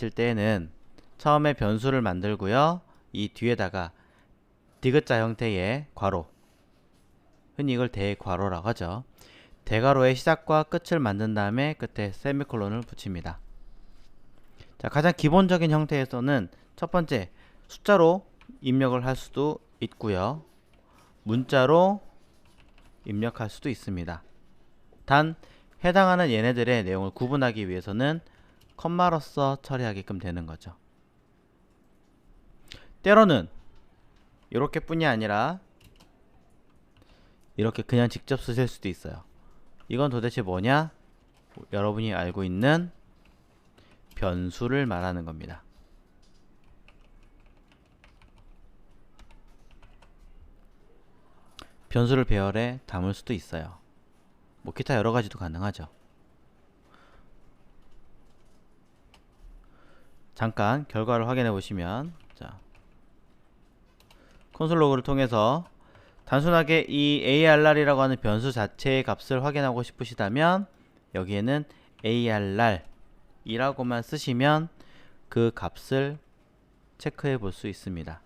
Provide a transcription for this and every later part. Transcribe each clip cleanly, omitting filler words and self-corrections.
칠 때에는 처음에 변수를 만들고요. 이 뒤에다가 디귿자 형태의 괄호, 흔히 이걸 대괄호라고 하죠. 대괄호의 시작과 끝을 만든 다음에 끝에 세미콜론을 붙입니다. 자, 가장 기본적인 형태에서는 첫 번째 숫자로 입력을 할 수도 있고요. 문자로 입력할 수도 있습니다. 단 해당하는 얘네들의 내용을 구분하기 위해서는 컴마로써 처리하게끔 되는 거죠. 때로는 이렇게 뿐이 아니라 이렇게 그냥 직접 쓰실 수도 있어요. 이건 도대체 뭐냐? 여러분이 알고 있는 변수를 말하는 겁니다. 변수를 배열에 담을 수도 있어요. 뭐 기타 여러 가지도 가능하죠. 잠깐 결과를 확인해 보시면, 자, 콘솔 로그를 통해서 단순하게 이 ARR이라고 하는 변수 자체의 값을 확인하고 싶으시다면 여기에는 ARR 이라고만 쓰시면 그 값을 체크해 볼 수 있습니다.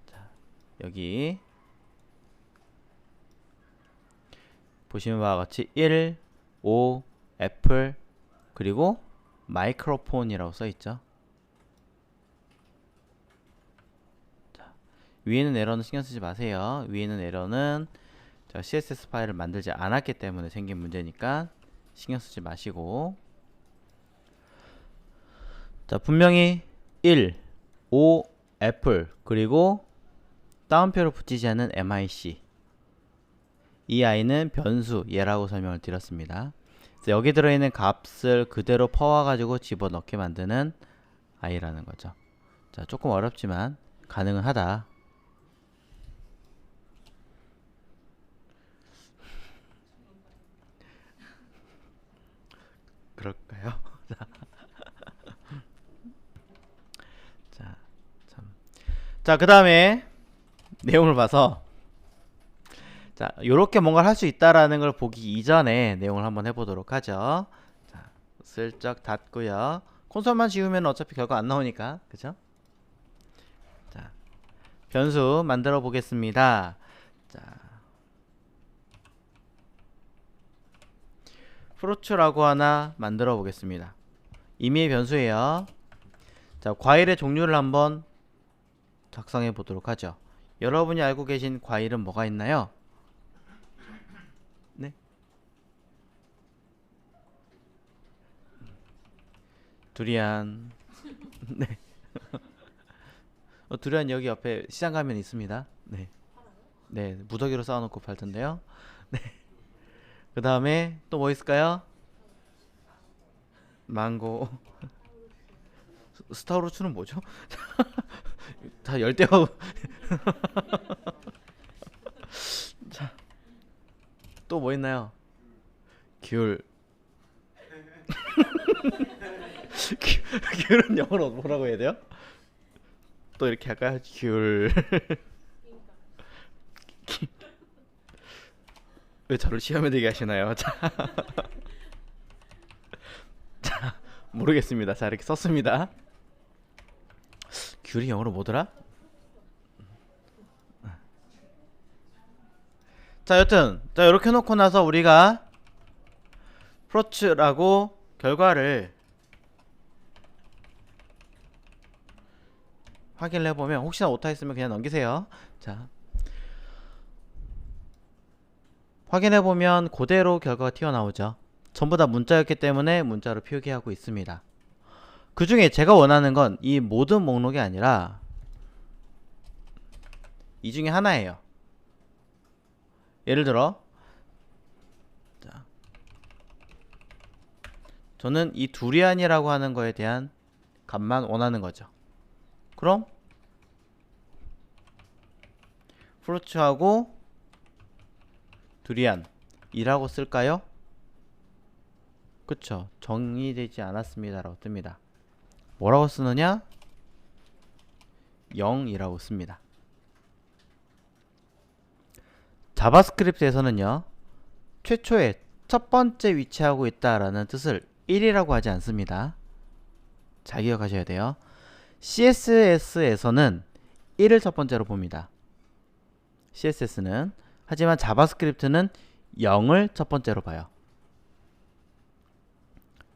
자, 여기 보시는 바와 같이 1, 5, 애플, 그리고 마이크로폰이라고 써 있죠. 자, 위에는 에러는 신경 쓰지 마세요. 위에는 에러는 제가 CSS 파일을 만들지 않았기 때문에 생긴 문제니까 신경 쓰지 마시고, 자, 분명히 1, 5, 애플, 그리고 따옴표를 붙이지 않은 MIC, 이 아이는 변수 얘라고 설명을 드렸습니다. 그래서 여기 들어있는 값을 그대로 퍼와가지고 집어넣게 만드는 아이라는 거죠. 자, 조금 어렵지만 가능은 하다. 그럴까요? 자, 참. 자, 그 다음에 내용을 봐서, 자, 요렇게 뭔가를 할 수 있다라는 걸 보기 이전에 내용을 한번 해보도록 하죠. 자, 슬쩍 닫고요. 콘솔만 지우면 어차피 결과 안 나오니까, 그죠? 자, 변수 만들어 보겠습니다. 자, 프로츠라고 하나 만들어 보겠습니다. 임의의 변수예요. 자, 과일의 종류를 한번 작성해 보도록 하죠. 여러분이 알고 계신 과일은 뭐가 있나요? 네? 두리안. 네. 두리안 여기 옆에 시장 가면 있습니다. 네. 네, 무더기로 쌓아놓고 팔 텐데요. 네. 그 다음에 또 뭐 있을까요? 망고. 스타우루츠는 뭐죠? 다 열대어. 자, 또 뭐 있나요? 귤. 귤은 영어로 뭐라고 해야 돼요? 또 이렇게 할까요? 귤. 왜 저를 시험에 들게 하시나요? 자, 자, 모르겠습니다. 자, 이렇게 썼습니다. 귤이 영어로 뭐더라? 자, 여튼, 자, 이렇게 해놓고 나서 우리가 프로츠라고 결과를 확인을 해보면, 혹시나 오타 있으면 그냥 넘기세요. 자, 확인해보면 그대로 결과가 튀어나오죠. 전부 다 문자였기 때문에 문자로 표기하고 있습니다. 그 중에 제가 원하는 건 이 모든 목록이 아니라 이 중에 하나예요. 예를 들어, 자, 저는 이 두리안이라고 하는 거에 대한 값만 원하는 거죠. 그럼 프루츠하고 두리안이라고 쓸까요? 그쵸, 정의되지 않았습니다 라고 뜹니다. 뭐라고 쓰느냐? 0이라고 씁니다. 자바스크립트에서는요, 최초에 첫 번째 위치하고 있다라는 뜻을 1이라고 하지 않습니다. 잘 기억하셔야 돼요. CSS에서는 1을 첫 번째로 봅니다. CSS는. 하지만 자바스크립트는 0을 첫 번째로 봐요.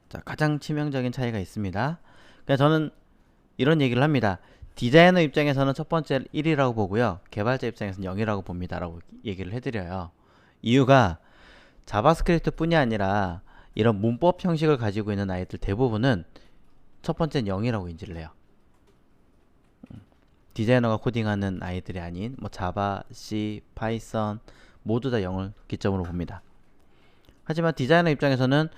자, 가장 치명적인 차이가 있습니다. 그러니까 저는 이런 얘기를 합니다. 디자이너 입장에서는 첫 번째 1이라고 보고요. 개발자 입장에서는 0이라고 봅니다. 라고 얘기를 해드려요. 이유가 자바스크립트 뿐이 아니라 이런 문법 형식을 가지고 있는 아이들 대부분은 첫 번째는 0이라고 인지를 해요. 디자이너가 코딩하는 아이들이 아닌 뭐 자바, C, 파이썬 모두 다 0을 기점으로 봅니다. 하지만 디자이너 입장에서는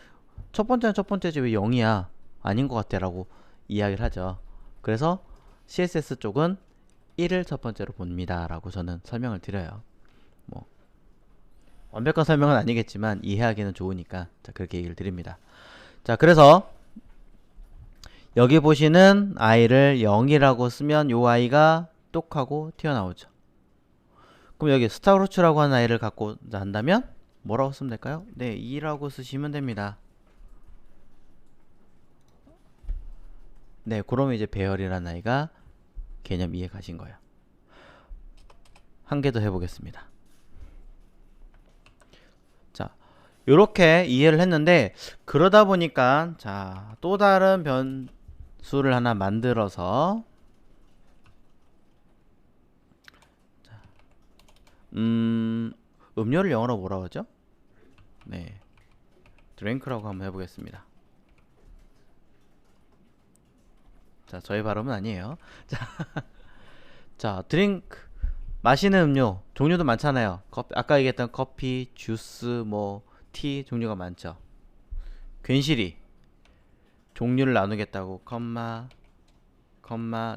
첫 번째는 첫 번째지 왜 0이야? 아닌 것 같아 라고 이야기를 하죠. 그래서 CSS 쪽은 1을 첫 번째로 봅니다 라고 저는 설명을 드려요. 뭐 완벽한 설명은 아니겠지만 이해하기는 좋으니까 자, 그렇게 얘기를 드립니다. 자, 그래서 여기 보시는 아이를 0이라고 쓰면 요 아이가 똑 하고 튀어나오죠. 그럼 여기 스타우루츠라고 하는 아이를 갖고 한다면 뭐라고 쓰면 될까요? 네, 2라고 쓰시면 됩니다. 네, 그러면 이제 배열이라는 아이가 개념 이해 가신 거예요. 한 개 더 해보겠습니다. 자, 요렇게 이해를 했는데 그러다 보니까 자, 또 다른 변수를 하나 만들어서 음료를 영어로 뭐라고 하죠? 네, 드링크라고 한번 해보겠습니다. 자, 저희 발음은 아니에요. 자, 자, 드링크, 마시는 음료 종류도 많잖아요. 커피, 아까 얘기했던 커피, 주스, 뭐 티 종류가 많죠. 괜시리 종류를 나누겠다고 컴마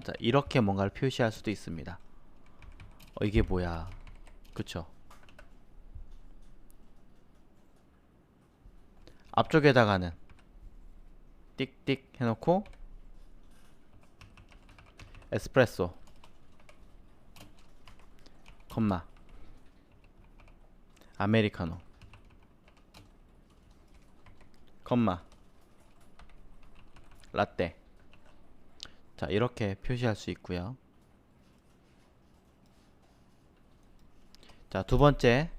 자, 이렇게 뭔가를 표시할 수도 있습니다. 이게 뭐야? 그쵸? 앞쪽에다가는 띡띡 해놓고 에스프레소 컴마 아메리카노 컴마 라떼. 자, 이렇게 표시할 수 있고요. 자, 두 번째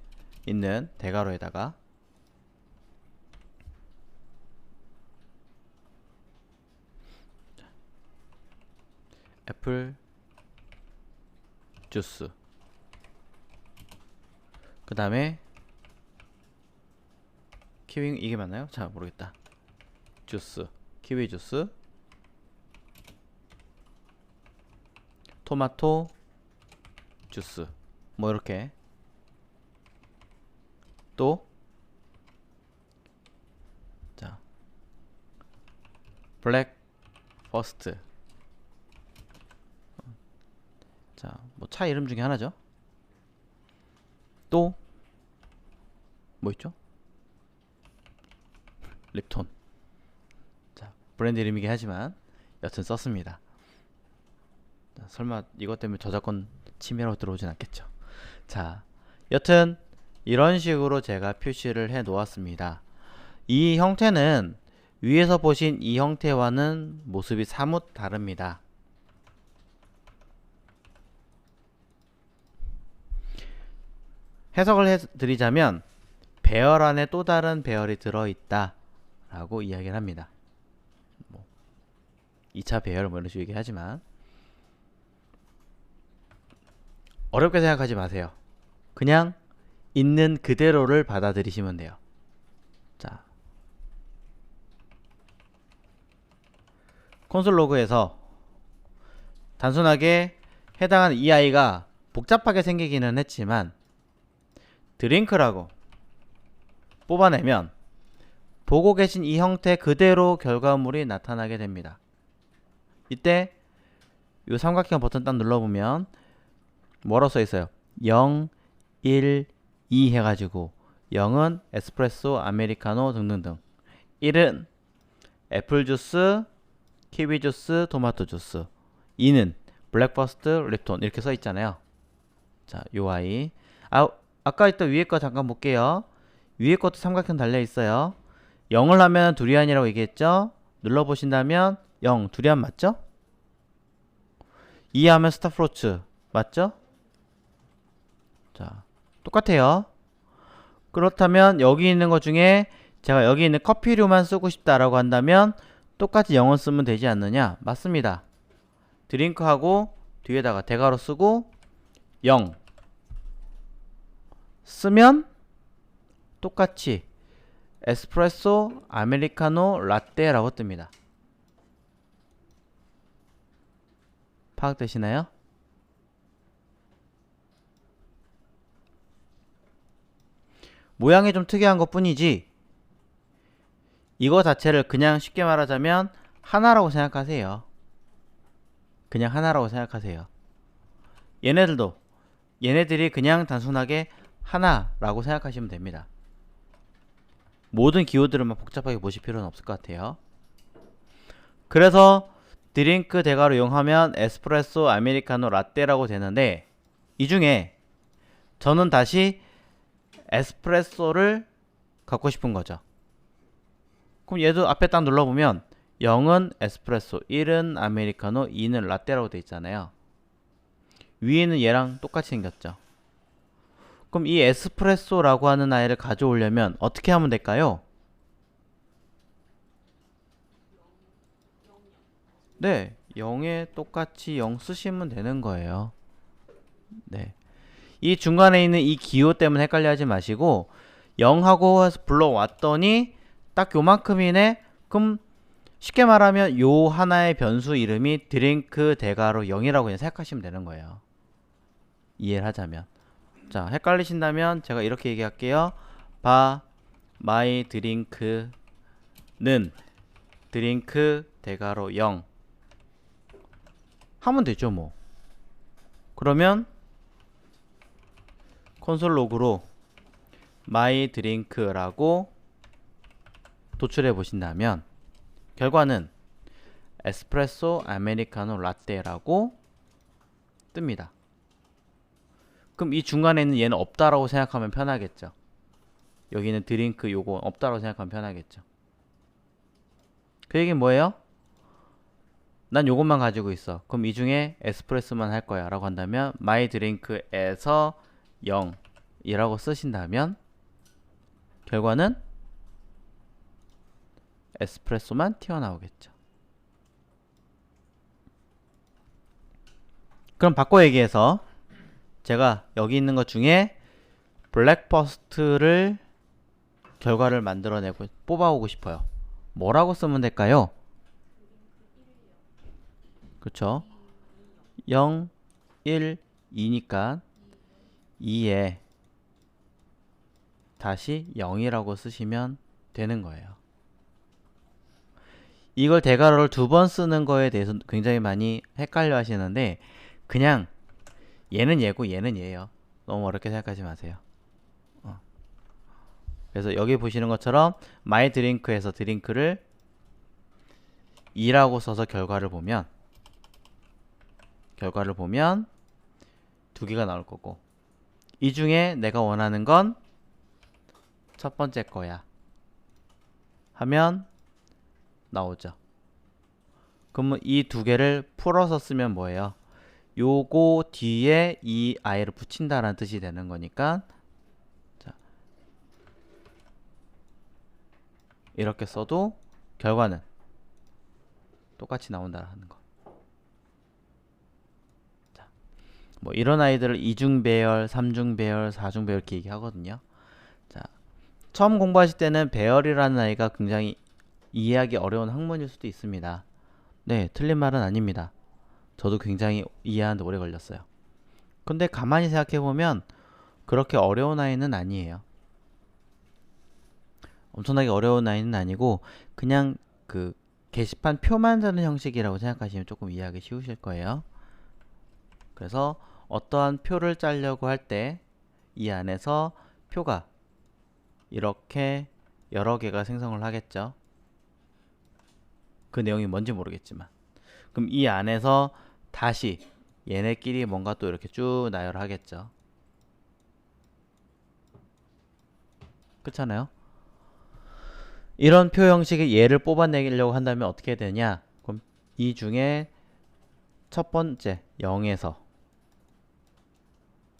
있는 대괄호에다가 애플 주스, 그 다음에 키위, 이게 맞나요? 잘 모르겠다. 주스, 키위 주스, 토마토 주스, 뭐 이렇게. 또 자, 블랙 퍼스트. 자, 뭐 차 이름 중에 하나죠. 또 뭐 있죠? 립톤. 자, 브랜드 이름이긴 하지만 여튼 썼습니다. 자, 설마 이것 때문에 저작권 침해로 들어오진 않겠죠. 자, 여튼 이런 식으로 제가 표시를 해 놓았습니다. 이 형태는 위에서 보신 이 형태와는 모습이 사뭇 다릅니다. 해석을 해드리자면 배열 안에 또 다른 배열이 들어있다 라고 이야기를 합니다. 뭐 2차 배열 뭐 이런 식으로 얘기하지만 어렵게 생각하지 마세요. 그냥 있는 그대로를 받아들이시면 돼요. 자, 콘솔 로그에서 단순하게 해당하는 이 아이가 복잡하게 생기기는 했지만 드링크라고 뽑아내면 보고 계신 이 형태 그대로 결과물이 나타나게 됩니다. 이때 이 삼각형 버튼 딱 눌러보면 뭐라고 써있어요? 0, 1, 2 해가지고 0은 에스프레소, 아메리카노 등등등, 1은 애플 주스, 키위 주스, 토마토 주스, 2는 블랙퍼스트, 립톤 이렇게 써있잖아요. 자, 요 아이. 아까 있던 위에 거 잠깐 볼게요. 위에 것도 삼각형 달려있어요. 0을 하면 두리안이라고 얘기했죠. 눌러보신다면 0 둘이 안 맞죠? 2 하면 스타프로츠 맞죠? 자, 똑같아요. 그렇다면 여기 있는 것 중에 제가 여기 있는 커피류만 쓰고 싶다라고 한다면 똑같이 0을 쓰면 되지 않느냐? 맞습니다. 드링크하고 뒤에다가 대괄호 쓰고 0 쓰면 똑같이 에스프레소, 아메리카노, 라떼라고 뜹니다. 파악되시나요? 모양이 좀 특이한 것 뿐이지 이거 자체를 그냥 쉽게 말하자면 하나라고 생각하세요. 그냥 하나라고 생각하세요. 얘네들이 그냥 단순하게 하나라고 생각하시면 됩니다. 모든 기호들을 막 복잡하게 보실 필요는 없을 것 같아요. 그래서 드링크 대괄호 이용하면 에스프레소, 아메리카노, 라떼라고 되는데 이 중에 저는 다시 에스프레소를 갖고 싶은 거죠. 그럼 얘도 앞에 딱 눌러보면 0은 에스프레소, 1은 아메리카노, 2는 라떼라고 돼 있잖아요. 위에는 얘랑 똑같이 생겼죠. 그럼 이 에스프레소라고 하는 아이를 가져오려면 어떻게 하면 될까요? 네, 0에 똑같이 0 쓰시면 되는 거예요. 네. 이 중간에 있는 이 기호 때문에 헷갈려 하지 마시고 0하고 해서 불러왔더니 딱 요만큼이네. 그럼 쉽게 말하면 요 하나의 변수 이름이 드링크 대괄호 0이라고 그냥 생각하시면 되는 거예요. 이해를 하자면. 자, 헷갈리신다면 제가 이렇게 얘기할게요. 마이 드링크는 드링크 대괄호 0 하면 되죠 뭐. 그러면 콘솔 로그로 마이 드링크라고 도출해 보신다면 결과는 에스프레소, 아메리카노, 라떼라고 뜹니다. 그럼 이 중간에 있는 얘는 없다라고 생각하면 편하겠죠. 여기는 드링크 요거 없다라고 생각하면 편하겠죠. 그 얘기는 뭐예요? 난 요것만 가지고 있어. 그럼 이 중에 에스프레소만 할 거야 라고 한다면 마이 드링크에서 0이라고 쓰신다면 결과는 에스프레소만 튀어나오겠죠. 그럼 바꿔 얘기해서 제가 여기 있는 것 중에 블랙버스트를 결과를 만들어내고 뽑아오고 싶어요. 뭐라고 쓰면 될까요? 그쵸? 0, 1, 2니까 2에 다시 0이라고 쓰시면 되는 거예요. 이걸 대괄호를 두 번 쓰는 거에 대해서 굉장히 많이 헷갈려 하시는데 그냥 얘는 얘고 얘는 얘예요. 너무 어렵게 생각하지 마세요. 그래서 여기 보시는 것처럼 마이 드링크에서 드링크를 2라고 써서 결과를 보면 두 개가 나올 거고 이 중에 내가 원하는 건 첫 번째 거야 하면 나오죠. 그러면 이 두 개를 풀어서 쓰면 뭐예요? 요거 뒤에 이 i를 붙인다라는 뜻이 되는 거니까 자, 이렇게 써도 결과는 똑같이 나온다라는 거. 자, 뭐 이런 아이들을 2중 배열, 3중 배열, 4중 배열 이렇게 얘기하거든요. 자, 처음 공부하실 때는 배열이라는 아이가 굉장히 이해하기 어려운 학문일 수도 있습니다. 네, 틀린 말은 아닙니다. 저도 굉장히 이해하는데 오래 걸렸어요. 근데 가만히 생각해보면 그렇게 어려운 아이는 아니에요. 엄청나게 어려운 아이는 아니고 그냥 그 게시판 표만 쓰는 형식이라고 생각하시면 조금 이해하기 쉬우실 거예요. 그래서 어떠한 표를 짜려고 할 때 이 안에서 표가 이렇게 여러 개가 생성을 하겠죠. 그 내용이 뭔지 모르겠지만 그럼 이 안에서 다시 얘네끼리 뭔가 또 이렇게 쭉 나열하겠죠. 그렇잖아요. 이런 표 형식의 예를 뽑아내려고 한다면 어떻게 해야 되냐? 그럼 이 중에 첫 번째 0에서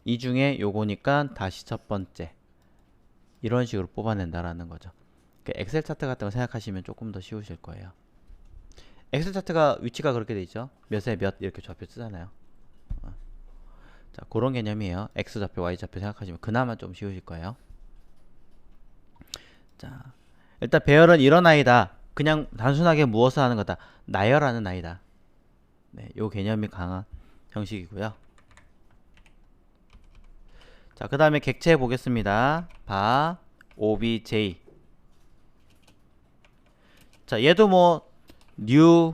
이 중에 요거니까 다시 첫 번째 이런 식으로 뽑아낸다라는 거죠. 엑셀 차트 같은 거 생각하시면 조금 더 쉬우실 거예요. 엑셀 차트가 위치가 그렇게 돼 있죠. 몇에 몇 이렇게 좌표 쓰잖아요. 자, 그런 개념이에요. X 좌표, Y 좌표 생각하시면 그나마 좀 쉬우실 거예요. 자, 일단 배열은 이런 아이다. 그냥 단순하게 무엇을 하는 거다. 나열하는 아이다. 네, 요 개념이 강한 형식이고요. 자, 그 다음에 객체 보겠습니다. 바, obj. 자, 얘도 뭐 new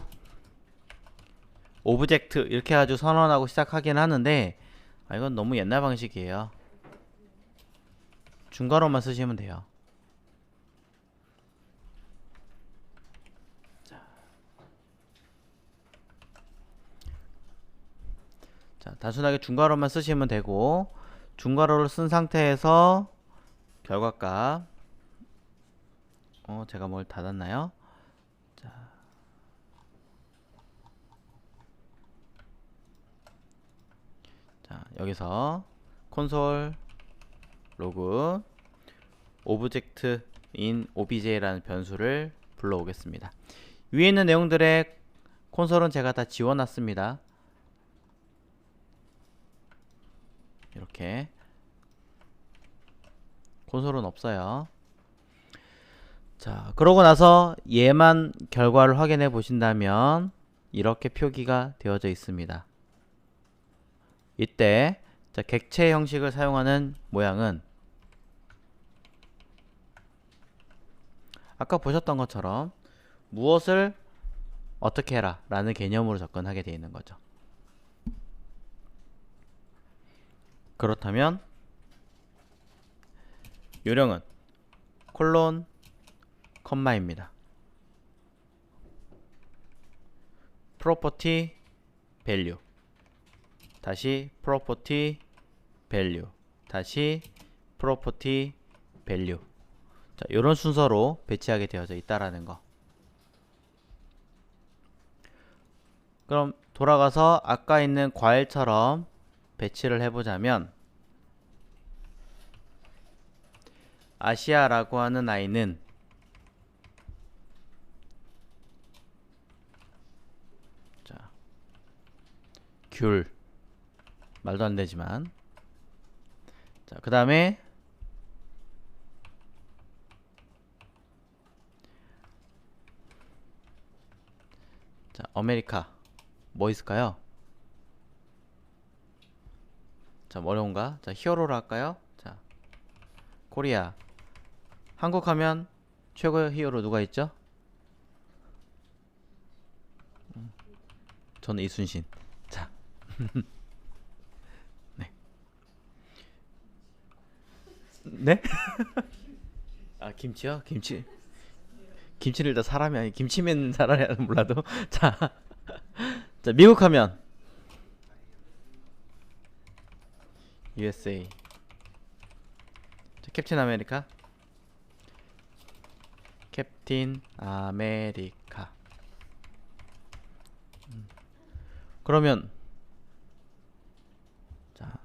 오브젝트 이렇게 아주 선언하고 시작하긴 하는데 이건 너무 옛날 방식이에요. 중괄호만 쓰시면 돼요. 자, 단순하게 중괄호만 쓰시면 되고 중괄호를 쓴 상태에서 결과값 제가 뭘 닫았나요? 자, 여기서 콘솔 로그 오브젝트 인 obj라는 변수를 불러오겠습니다. 위에 있는 내용들의 콘솔은 제가 다 지워놨습니다. 이렇게 콘솔은 없어요. 자, 그러고 나서 얘만 결과를 확인해 보신다면 이렇게 표기가 되어져 있습니다. 이때 자, 객체 형식을 사용하는 모양은 아까 보셨던 것처럼 무엇을 어떻게 해라 라는 개념으로 접근하게 되어 있는 거죠. 그렇다면 요령은 콜론 컴마입니다. property value 다시 property value 다시 property value 자, 이런 순서로 배치하게 되어져 있다라는 거. 그럼 돌아가서 아까 있는 과일처럼 배치를 해보자면 아시아라고 하는 아이는 자, 귤 말도 안 되지만 자, 그 다음에 자, 아메리카 뭐 있을까요? 자, 어려운가? 자, 히어로로 할까요? 자, 코리아 한국 하면 최고의 히어로 누가 있죠? 저는 이순신. 자, 네. 네? 아, 김치요? 김치를 다 사람이 아니 김치맨 사람이 몰라도 자, 자, 미국 하면 USA. 자, 캡틴 아메리카. 캡틴 아메리카. 그러면 자,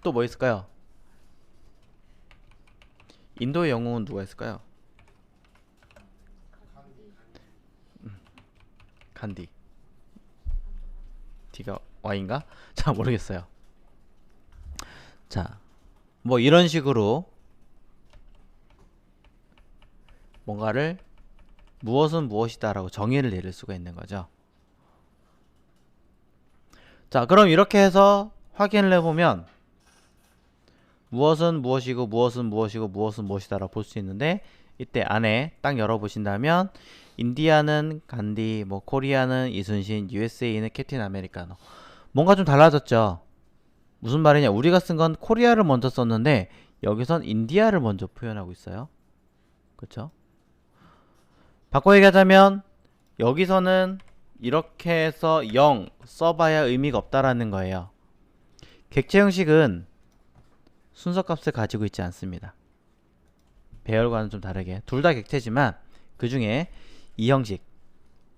또 뭐 있을까요? 인도의 영웅은 누가 있을까요? 간디. D가 Y인가? 자, 모르겠어요. 자, 뭐 이런 식으로 뭔가를 무엇은 무엇이다 라고 정의를 내릴 수가 있는 거죠. 자, 그럼 이렇게 해서 확인을 해보면 무엇은 무엇이고 무엇은 무엇이고 무엇은 무엇이다 라고 볼 수 있는데 이때 안에 딱 열어보신다면 인디아는 간디, 뭐 코리아는 이순신, USA는 캡틴 아메리카노. 뭔가 좀 달라졌죠. 무슨 말이냐? 우리가 쓴 건 코리아를 먼저 썼는데 여기선 인디아를 먼저 표현하고 있어요. 그렇죠? 바꿔 얘기하자면 여기서는 이렇게 해서 0 써봐야 의미가 없다라는 거예요. 객체 형식은 순서값을 가지고 있지 않습니다. 배열과는 좀 다르게 둘 다 객체지만 그 중에 이 형식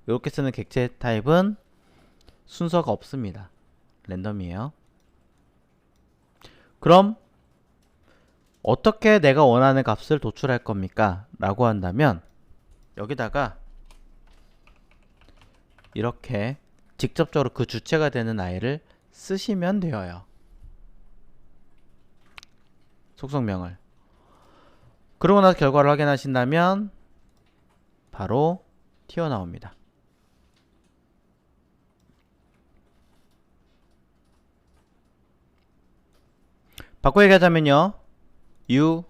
이렇게 쓰는 객체 타입은 순서가 없습니다. 랜덤이에요. 그럼 어떻게 내가 원하는 값을 도출할 겁니까? 라고 한다면 여기다가 이렇게 직접적으로 그 주체가 되는 아이를 쓰시면 되어요. 속성명을. 그러고 나서 결과를 확인하신다면 바로 튀어나옵니다. 바꿔 얘기하자면요. U,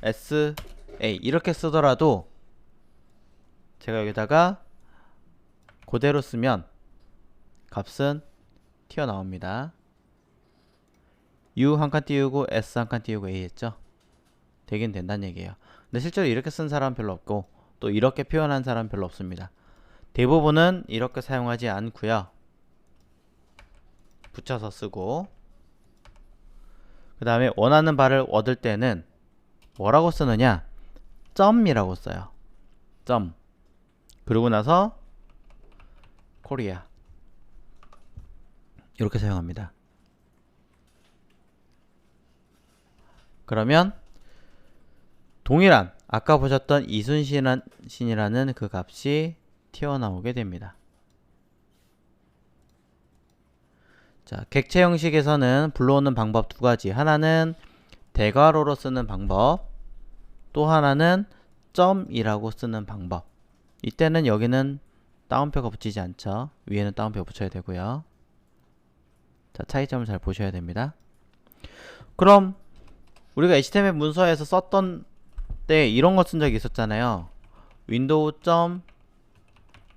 S, A 이렇게 쓰더라도 제가 여기다가 그대로 쓰면 값은 튀어나옵니다. U 한 칸 띄우고 S 한 칸 띄우고 A 했죠? 되긴 된다는 얘기예요. 근데 실제로 이렇게 쓴 사람은 별로 없고 또 이렇게 표현한 사람은 별로 없습니다. 대부분은 이렇게 사용하지 않고요. 붙여서 쓰고 그 다음에 원하는 바를 얻을 때는 뭐라고 쓰느냐? 점이라고 써요. 점. 그러고 나서 코리아 이렇게 사용합니다. 그러면 동일한 아까 보셨던 이순신이라는 그 값이 튀어나오게 됩니다. 자, 객체 형식에서는 불러오는 방법 두 가지. 하나는 대괄호로 쓰는 방법, 또 하나는 점이라고 쓰는 방법. 이때는 여기는 따옴표가 붙이지 않죠. 위에는 따옴표 붙여야 되고요. 자, 차이점을 잘 보셔야 됩니다. 그럼 우리가 HTML 문서에서 썼던 때 이런 거 쓴 적이 있었잖아요. 윈도우 점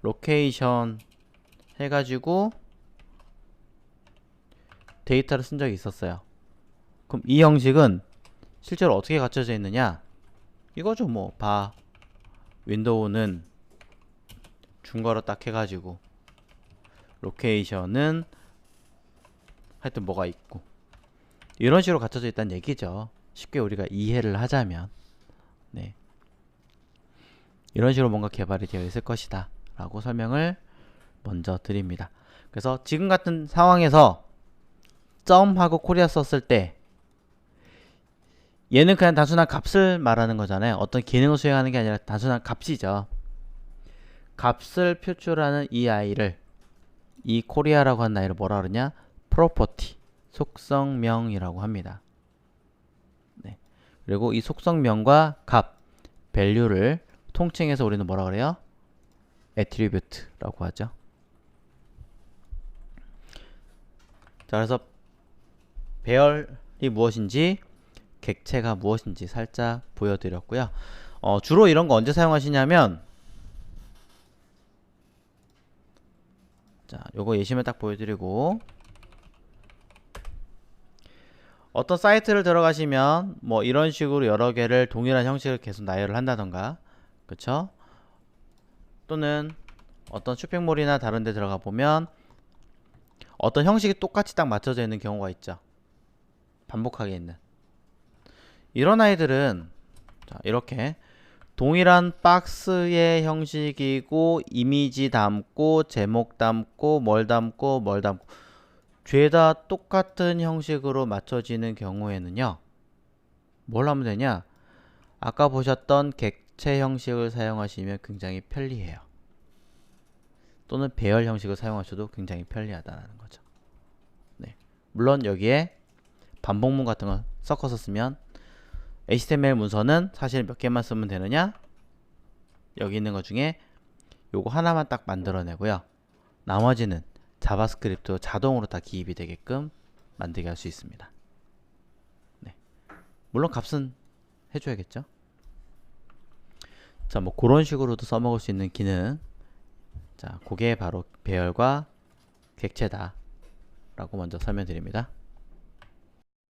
로케이션 해가지고 데이터를 쓴 적이 있었어요. 그럼 이 형식은 실제로 어떻게 갖춰져 있느냐? 이거죠. 뭐 바 윈도우는 중괄호 딱 해가지고 로케이션은 하여튼 뭐가 있고 이런 식으로 갖춰져 있다는 얘기죠. 쉽게 우리가 이해를 하자면 네. 이런 식으로 뭔가 개발이 되어 있을 것이다 라고 설명을 먼저 드립니다. 그래서 지금 같은 상황에서 점하고 코리아 썼을 때 얘는 그냥 단순한 값을 말하는 거잖아요. 어떤 기능을 수행하는 게 아니라 단순한 값이죠. 값을 표출하는 이 아이를 이 코리아라고 하는 아이를 뭐라 그러냐? property 속성명이라고 합니다. 네. 그리고 이 속성명과 값 value를 통칭해서 우리는 뭐라 그래요? attribute라고 하죠. 자, 그래서 배열이 무엇인지 객체가 무엇인지 살짝 보여드렸고요. 주로 이런 거 언제 사용하시냐면 자, 요거 예시만 딱 보여드리고 어떤 사이트를 들어가시면 뭐 이런 식으로 여러 개를 동일한 형식을 계속 나열을 한다던가 그쵸? 또는 어떤 쇼핑몰이나 다른 데 들어가 보면 어떤 형식이 똑같이 딱 맞춰져 있는 경우가 있죠. 반복하게 있는 이런 아이들은 자, 이렇게 동일한 박스의 형식이고 이미지 담고 제목 담고 뭘 담고 뭘 담고 죄다 똑같은 형식으로 맞춰지는 경우에는요 뭘 하면 되냐? 아까 보셨던 객체 형식을 사용하시면 굉장히 편리해요. 또는 배열 형식을 사용하셔도 굉장히 편리하다는 거죠. 네. 물론 여기에 반복문 같은 거 섞어서 쓰면 HTML 문서는 사실 몇 개만 쓰면 되느냐? 여기 있는 것 중에 요거 하나만 딱 만들어내고요. 나머지는 자바스크립트로 자동으로 다 기입이 되게끔 만들게 할 수 있습니다. 네. 물론 값은 해줘야겠죠. 자, 뭐 그런 식으로도 써먹을 수 있는 기능. 자, 그게 바로 배열과 객체다 라고 먼저 설명드립니다.